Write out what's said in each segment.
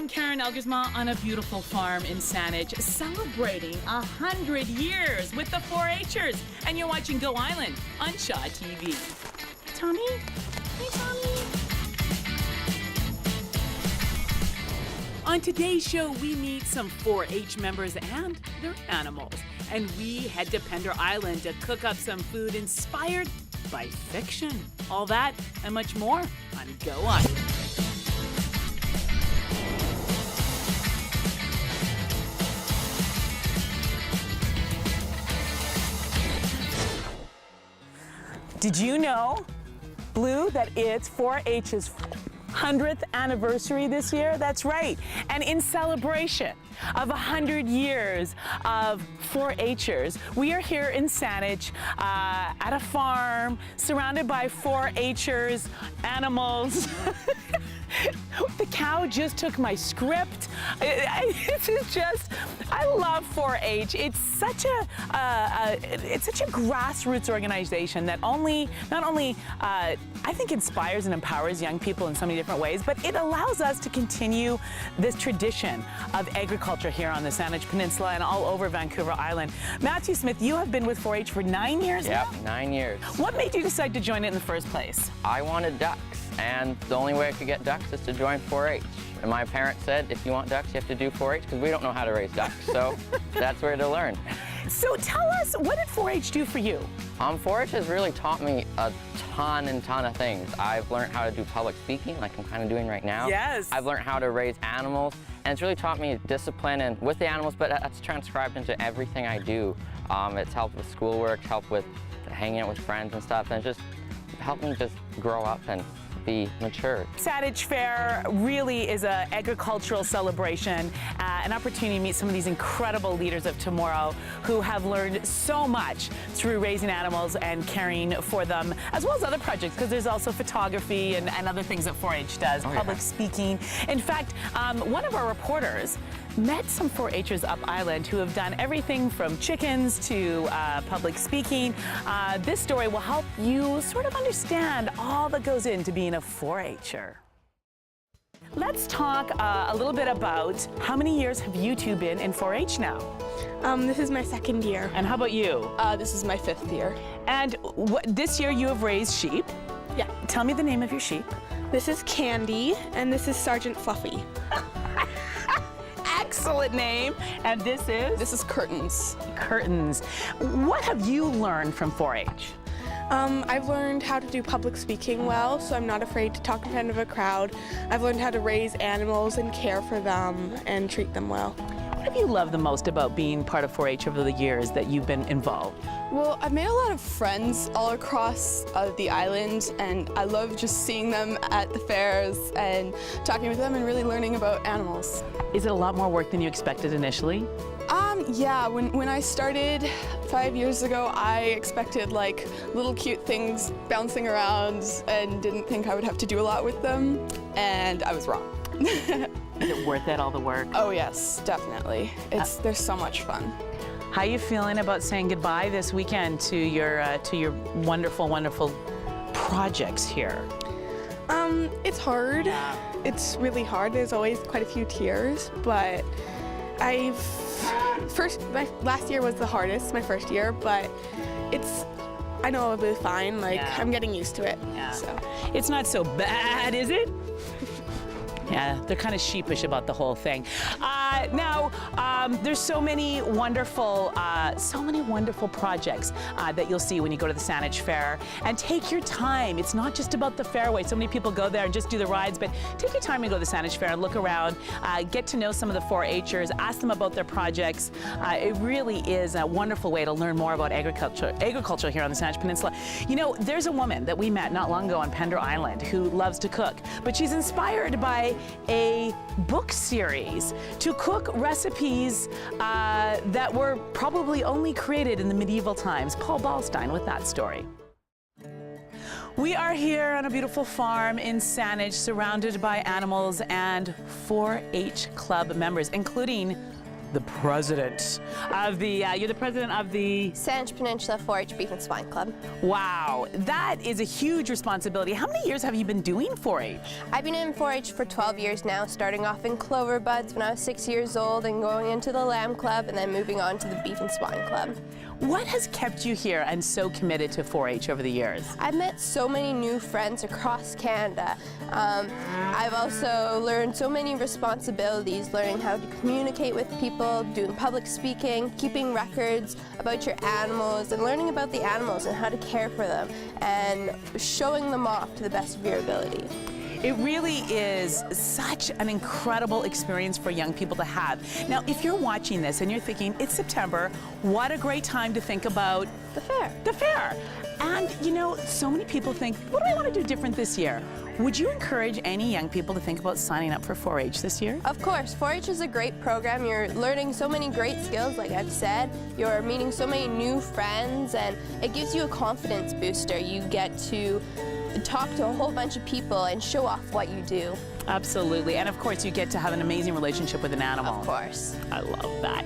I'm KLElgersma on a beautiful farm in Saanich, celebrating 100 years with the 4-H'ers. And you're watching Go Island on ShawTV. Tommy? Hey, Tommy. On today's show, we meet some 4-H members and their animals. And we head to Pender Island to cook up some food inspired by fiction. All that and much more on Go Island. Did you know, Blue, that it's 4-H's 100th anniversary this year? That's right. And in celebration of 100 years of 4-H'ers, we are here in Saanich at a farm surrounded by 4-H'ers, animals. The cow just took my script. This is just, I love 4-H. It's such a grassroots organization that not only I think inspires and empowers young people in so many different ways, but it allows us to continue this tradition of agriculture here on the Saanich Peninsula and all over Vancouver Island. Matthew Smith, you have been with 4-H for 9 years now? Yep, 9 years. What made you decide to join it in the first place? I wanted ducks, and the only way I could get ducks is to join 4-H. And my parents said, if you want ducks, you have to do 4-H, because we don't know how to raise ducks, so that's where to learn. So tell us, what did 4-H do for you? 4-H has really taught me a ton of things. I've learned how to do public speaking, like I'm kind of doing right now. Yes. I've learned how to raise animals, and it's really taught me discipline and with the animals, but that's transcribed into everything I do. It's helped with schoolwork, helped with hanging out with friends and stuff, and it just helped me just grow up and be mature. Saanich Fair really is an agricultural celebration, an opportunity to meet some of these incredible leaders of tomorrow who have learned so much through raising animals and caring for them, as well as other projects, because there's also photography and other things that 4-H does, public speaking. In fact, one of our reporters met some 4-H'ers up island who have done everything from chickens to public speaking. This story will help you sort of understand all that goes into being a 4-H'er. Let's talk a little bit about how many years have you two been in 4-H now? This is my 2nd year. And how about you? This is my 5th year. And this year you have raised sheep. Yeah. Tell me the name of your sheep. This is Candy, and this is Sergeant Fluffy. Excellent name. And this is? This is Curtains. Curtains. What have you learned from 4-H? I've learned how to do public speaking well, so I'm not afraid to talk in front of a crowd. I've learned how to raise animals and care for them and treat them well. What have you loved the most about being part of 4-H over the years that you've been involved? Well, I've made a lot of friends all across the island, and I love just seeing them at the fairs and talking with them and really learning about animals. Is it a lot more work than you expected initially? Yeah, when I started 5 years ago, I expected like little cute things bouncing around and didn't think I would have to do a lot with them, and I was wrong. Is it worth it, all the work? Oh yes, definitely. There's so much fun. How are you feeling about saying goodbye this weekend to your wonderful, wonderful projects here? It's hard. Yeah. It's really hard. There's always quite a few tears, but my last year was the hardest, my 1st year, but I know I'll be fine. Like, Yeah. I'm getting used to it. Yeah. So. It's not so bad, is it? Yeah, they're kind of sheepish about the whole thing. Now, there's so many wonderful projects that you'll see when you go to the Saanich Fair. And take your time. It's not just about the fairway. So many people go there and just do the rides, but take your time to go to the Saanich Fair and look around, get to know some of the 4-H'ers, ask them about their projects. It really is a wonderful way to learn more about agriculture here on the Saanich Peninsula. You know, there's a woman that we met not long ago on Pender Island who loves to cook, but she's inspired by a book series to cook recipes that were probably only created in the medieval times. Paul Ballstein with that story. We are here on a beautiful farm in Saanich, surrounded by animals and 4-H club members, including the president of the, you're the president of the... Saanich Peninsula 4-H Beef and Swine Club. Wow, that is a huge responsibility. How many years have you been doing 4-H? I've been in 4-H for 12 years now, starting off in Clover Buds when I was 6 years old and going into the Lamb Club and then moving on to the Beef and Swine Club. What has kept you here and so committed to 4-H over the years? I've met so many new friends across Canada. I've also learned so many responsibilities, learning how to communicate with people, doing public speaking, keeping records about your animals, and learning about the animals and how to care for them, and showing them off to the best of your ability. It really is such an incredible experience for young people to have. Now, if you're watching this and you're thinking, it's September, what a great time to think about The fair. the fair. And you know, so many people think, what do I want to do different this year? Would you encourage any young people to think about signing up for 4-H this year? Of course, 4-H is a great program. You're learning so many great skills, like I've said. You're meeting so many new friends, and it gives you a confidence booster. You get to talk to a whole bunch of people and show off what you do. Absolutely. And of course, you get to have an amazing relationship with an animal. Of course. I love that.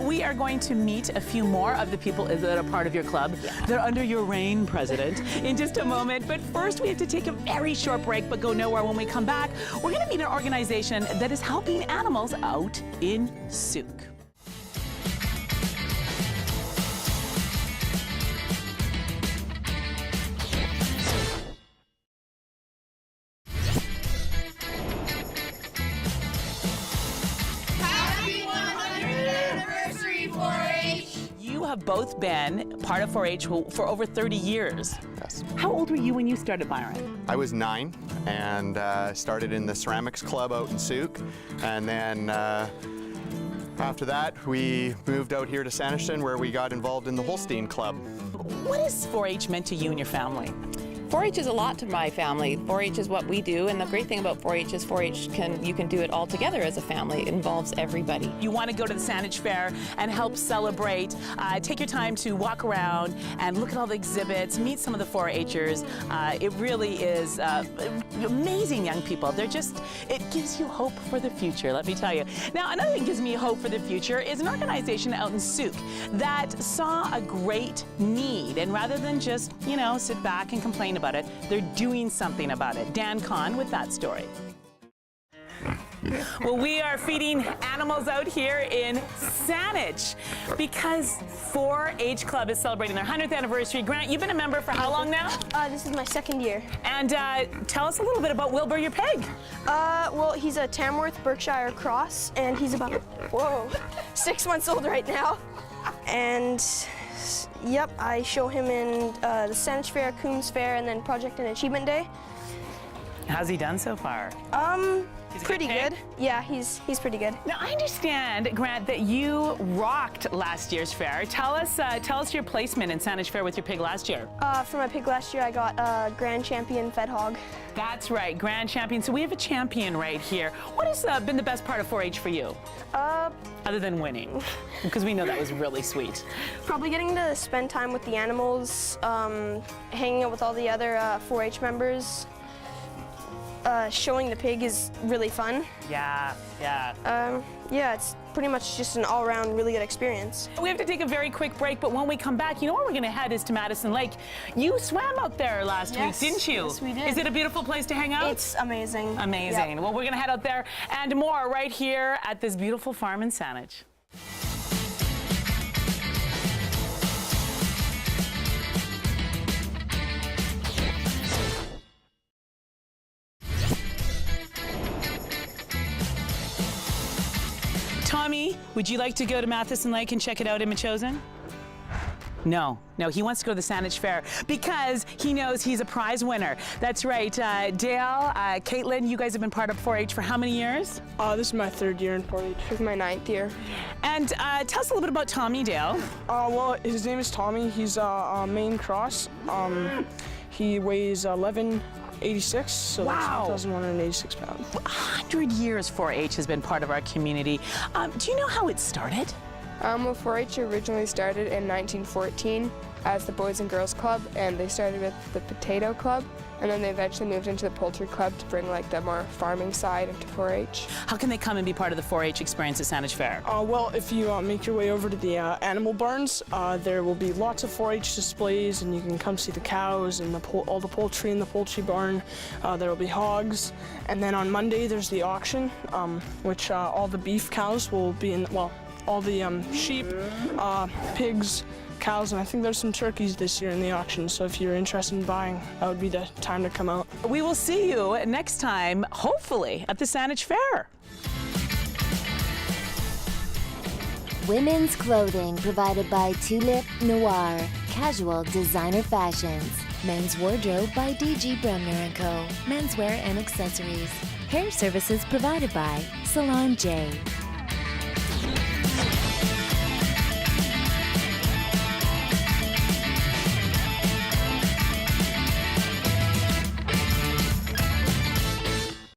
We are going to meet a few more of the people that are part of your club. They're under your reign, President, in just a moment. But first, we have to take a very short break, but go nowhere. When we come back, we're going to meet an organization that is helping animals out in Souk. You have both been part of 4-H for over 30 years. Yes. How old were you when you started, Byron? I was 9 and started in the ceramics club out in Souk, and then after that we moved out here to Saanich where we got involved in the Holstein Club. What has 4-H meant to you and your family? 4-H is a lot to my family. 4-H is what we do, and the great thing about 4-H is 4-H you can do it all together as a family. It involves everybody. You want to go to the Saanich Fair and help celebrate. Take your time to walk around and look at all the exhibits, meet some of the 4-Hers. It really is amazing young people. It gives you hope for the future, let me tell you. Now, another thing that gives me hope for the future is an organization out in Souk that saw a great need, and rather than just, you know, sit back and complain about it, they're doing something about it. Dan Kahn with that story. Well, we are feeding animals out here in Saanich because 4-H Club is celebrating their 100th anniversary. Grant, you've been a member for how long now? This is my second year. And tell us a little bit about Wilbur, your pig. Well, he's a Tamworth Berkshire cross, and he's about, 6 months old right now. And yep, I show him in the Saanich Fair, Coombs Fair, and then Project and Achievement Day. How's he done so far? He's a Pretty pig? good. Yeah, he's pretty good. Now, I understand, Grant, that you rocked last year's fair. Tell us your placement in Saanich Fair with your pig last year. For my pig last year, I got Grand Champion Fed Hog. That's right, Grand Champion. So we have a champion right here. What has been the best part of 4-H for you? Other than winning, because we know that was really sweet. Probably getting to spend time with the animals, hanging out with all the other 4-H members. Showing the pig is really fun. Yeah. Yeah, it's pretty much just an all-around really good experience. We have to take a very quick break, but when we come back, you know where we're going to head is to Madison Lake. You swam out there last Yes, week, didn't you? yes, we did. Is it a beautiful place to hang out? It's amazing. Amazing. Yep. Well, we're going to head out there and more right here at this beautiful farm in Saanich. Tommy, would you like to go to Matheson Lake and check it out in Machosen? No, he wants to go to the Saanich Fair because he knows he's a prize winner. That's right. Dale, Caitlin, you guys have been part of 4-H for how many years? This is my 3rd year in 4-H. This is my 9th year. And tell us a little bit about Tommy, Dale. Well, his name is Tommy. He's a main cross. He weighs 1186, so Wow. that's 2,186 pounds. 100 years 4-H has been part of our community. Do you know how it started? Well, 4-H originally started in 1914 as the Boys and Girls Club, and they started with the Potato Club. and then they eventually moved into the poultry club to bring like the more farming side into 4-H. How can they come and be part of the 4-H experience at Saanich Fair? Well, if you make your way over to the animal barns, there will be lots of 4-H displays, and you can come see the cows and all the poultry in the poultry barn. There will be hogs, and then on Monday there's the auction, which all the beef cows will be in. Well, all the sheep, pigs, cows, and I think there's some turkeys this year in the auction. So if you're interested in buying, that would be the time to come out. We will see you next time, hopefully, at the Saanich Fair. Women's clothing provided by Tulip Noir, casual designer fashions. Men's wardrobe by DG Bremner & Co. Menswear and accessories. Hair services provided by Salon J.